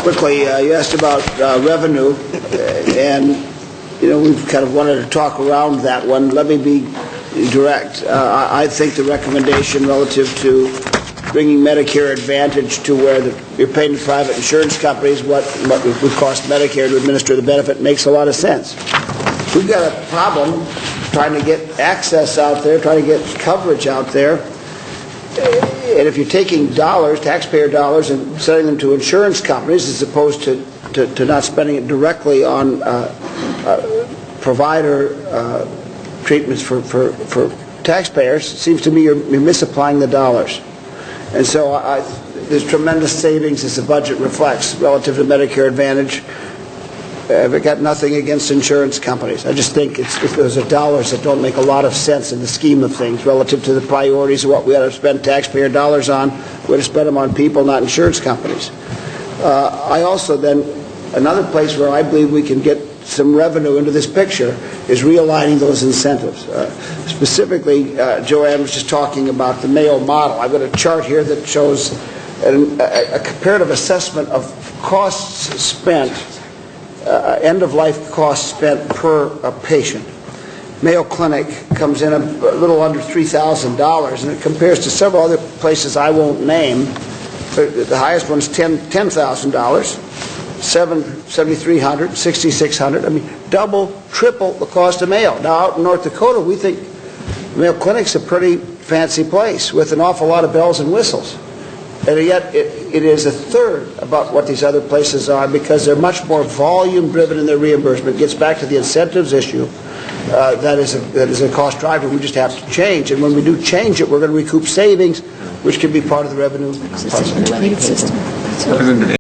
Quickly, you asked about revenue, and we've kind of wanted to talk around that one. Let me be direct. I think the recommendation relative to bringing Medicare Advantage to where you're paying the private insurance companies what it would cost Medicare to administer the benefit makes a lot of sense. We've got a problem trying to get access out there, trying to get coverage out there. And if you're taking dollars, taxpayer dollars, and sending them to insurance companies as opposed to not spending it directly on provider treatments for taxpayers, it seems to me you're misapplying the dollars. And so there's tremendous savings as the budget reflects relative to Medicare Advantage. I've got nothing against insurance companies. I just think those are dollars that don't make a lot of sense in the scheme of things relative to the priorities of what we ought to spend taxpayer dollars on. We ought to spend them on people, not insurance companies. I also then, another place where I believe we can get some revenue into this picture is realigning those incentives. Specifically, Joanne was just talking about the Mayo model. I've got a chart here that shows a comparative assessment of costs spent, end-of-life costs spent per patient. Mayo Clinic comes in a little under $3,000, and it compares to several other places I won't name. The highest one's $10,000. $7,300, $6,600. I mean, double, triple the cost of Mayo. Now, out in North Dakota, we think Mayo Clinic's a pretty fancy place with an awful lot of bells and whistles. And yet, it is a third about what these other places are because they're much more volume-driven in their reimbursement. It gets back to the incentives issue. That is a cost driver we just have to change. And when we do change it, we're going to recoup savings, which can be part of the revenue.